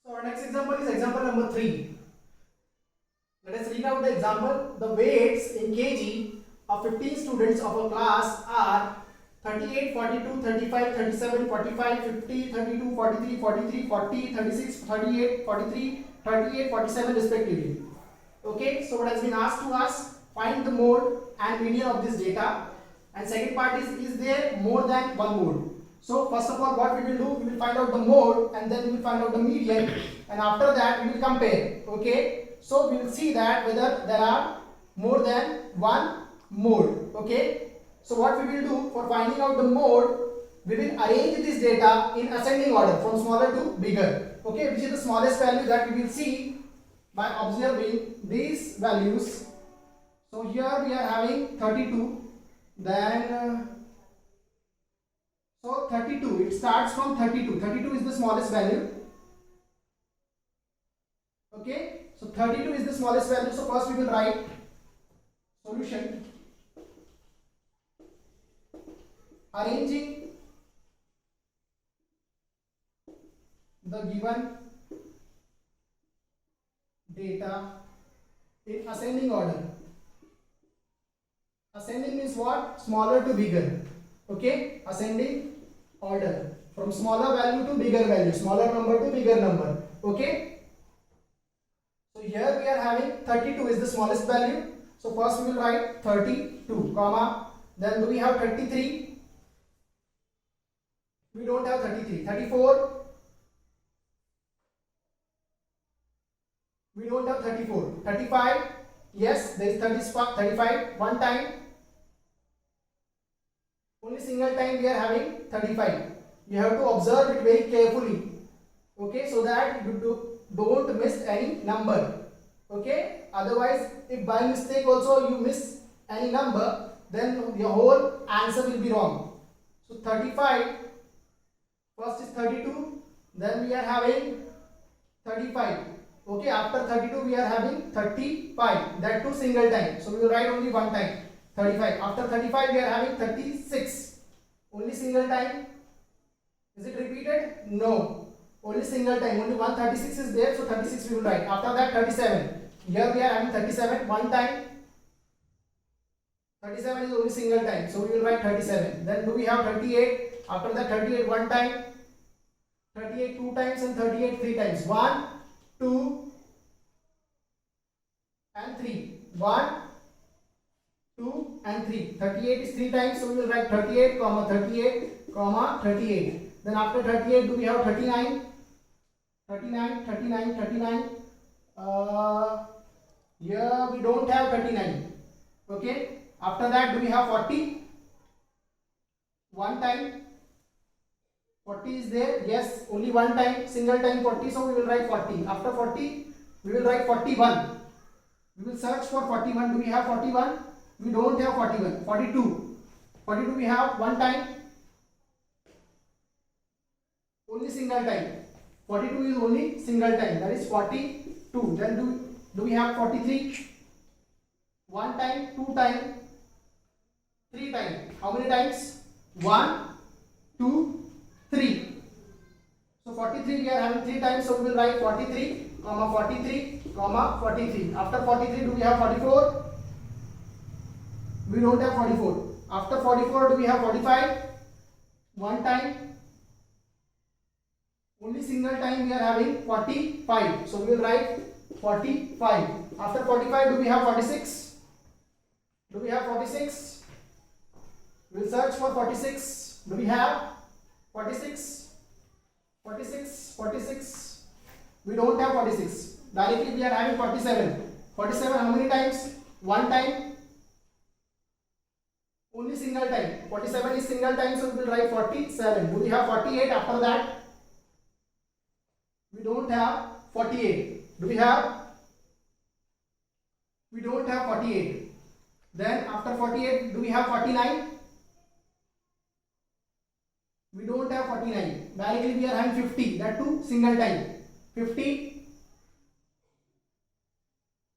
So our next example is example number 3. Let us read out the example. The weights in kg of 15 students of a class are 38, 42, 35, 37, 45, 50, 32, 43, 43, 40, 36, 38, 43, 38, 47 respectively. Okay, so what has been asked to us, find the mode and median of this data, and second part is there more than one mode. So first of all, what we will do, we will find out the mode and then we will find out the median, and after that we will compare. Okay, so we will see that whether there are more than one mode. Okay, so what we will do for finding out the mode, we will arrange this data in ascending order from smaller to bigger. Okay, which is the smallest value that we will see by observing these values. So here we are having 32, then so 32, it starts from 32. 32 is the smallest value. Okay, so 32 is the smallest value. So first we will write solution, arranging the given data in ascending order. Ascending means what? Smaller to bigger. Okay, ascending order from smaller value to bigger value, smaller number to bigger number. Okay, so here we are having 32 is the smallest value. So first we will write 32 comma, then do we have 33? We don't have 33. 34? We don't have 34. 35? Yes, there is 35 one time. Only single time we are having 35. You have to observe it very carefully. Okay, so that you don't miss any number. Okay, otherwise if by mistake also you miss any number, then your whole answer will be wrong. So 35, first is 32, then we are having 35. Okay, after 32 we are having 35, that too single time. So we will write only one time, 35. After 35 we are having 36, only single time. Is it repeated? No, only single time, only 136 is there, so 36 we will write. After that 37, here we are having 37, one time. 37 is only single time, so we will write 37. Then do we have 38? After that 38 one time, 38 two times, and 38 three times. 1, 2 and 3. 1, 2 and 3. 38 is 3 times, so we will write 38 comma 38 comma 38. Then after 38 do we have 39? 39, 39, 39. Here we don't have 39. Okay. After that do we have 40? One time. 40 is there? Yes, only one time, single time 40, so we will write 40. After 40, we will write 41. We will search for 41. Do we have 41? We don't have 41. 42. 42 we have one time. Only single time. 42 is only single time. That is 42. Then do we have 43? One time, two time, three time. How many times? 1, 2, 3. So 43 we are having 3 times, so we will write 43 comma 43 comma 43. After 43 do we have 44? We don't have 44. After 44 do we have 45? One time. Only single time we are having 45. So we will write 45. After 45 do we have 46? Do we have 46? We will search for 46. Do we have 46? 46, 46. We don't have 46. Directly we are having 47. 47 how many times? One time. Only single time. 47 is single time, so we will write 47. Do we have 48 after that? We don't have 48. Do we have? We don't have 48. Then after 48 do we have 49? We don't have 49. Directly we are having 50. That too single time. 50.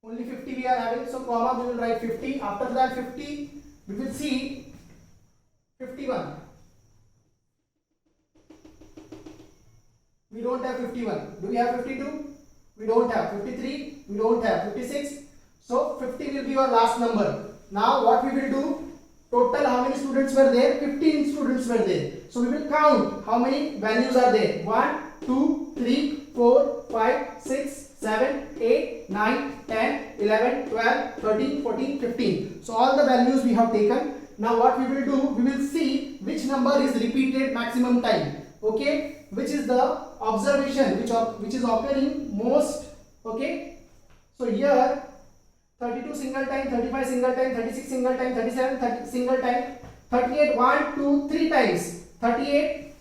Only 50 we are having. So comma we will write 50. After that 50 we will see 51. We don't have 51. Do we have 52? We don't have. 53? We don't have. 56? So 50 will be your last number. Now what we will do? Total how many students were there? 15 students were there. So we will count how many values are there. 1, 2, 3, 4, 5, 6, 7, 8, 9, 10, 11, 12, 13, 14, 15. So all the values we have taken. Now what we will do? We will see which number is repeated maximum time. Okay, which is the observation which is occurring most. Okay, so here 32 single time, 35 single time, 36 single time, 37 single time, 38 1, 2, 3 times. 38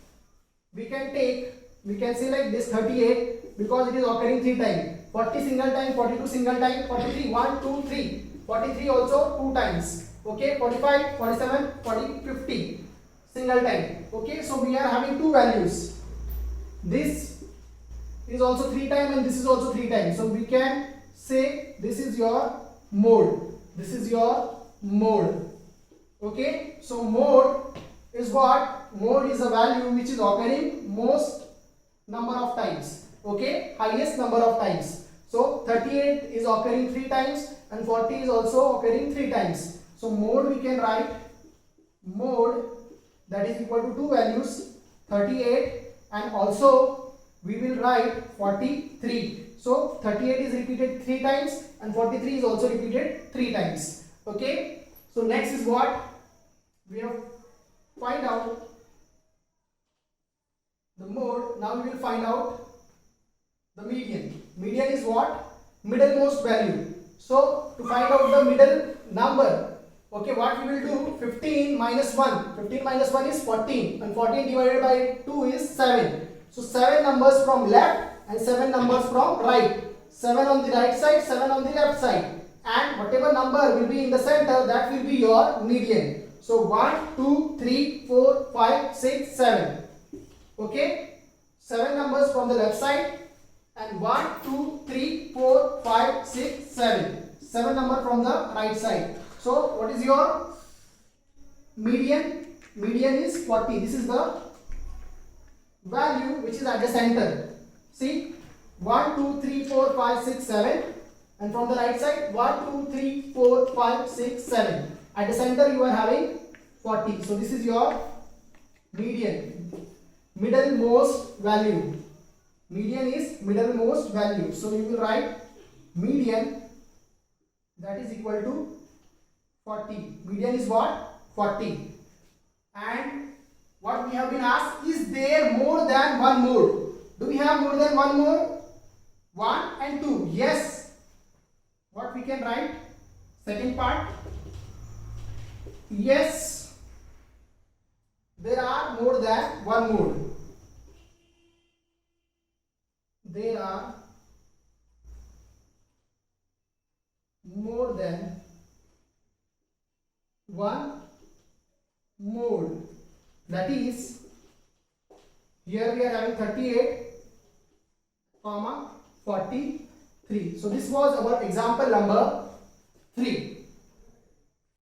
we can say like this 38 because it is occurring 3 times. 40 single time, 42 single time, 43 1, 2, 3, 43 also 2 times. Okay, 45, 47, 40, 50 single time. Okay, so we are having two values. This is also 3 times and this is also 3 times. So we can say this is your mode. This is your mode. Okay, so mode is what? Mode is a value which is occurring most number of times. Okay, highest number of times. So 38 is occurring 3 times and 40 is also occurring 3 times. So mode we can write mode that is equal to two values 38 and also we will write 43. So 38 is repeated 3 times and 43 is also repeated 3 times. Okay, so next is what we have find out the mode. Now we will find out the median. Median is what? Middlemost value. So to find out the middle number, okay, what we will do? 15 minus 1. 15 minus 1 is 14 and 14 divided by 2 is 7. So 7 numbers from left and 7 numbers from right. 7 on the right side, 7 on the left side. And whatever number will be in the center, that will be your median. So 1, 2, 3, 4, 5, 6, 7. Okay, 7 numbers from the left side and 1, 2, 3, 4, 5, 6, 7. 7 number from the right side. So what is your median? Median is 40. This is the value which is at the center. See, 1, 2, 3, 4, 5, 6, 7. And from the right side, 1, 2, 3, 4, 5, 6, 7. At the center you are having 40. So this is your median. Middlemost value. Median is middlemost value. So you will write median that is equal to 40. Median is what? 40. And what we have been asked, is there more than one mode? Do we have more than one mode? 1 and 2. Yes. What we can write? Second part. Yes, there are more than one mode. There are more than one mode. That is, here we are having 38, 43. So this was our example number 3.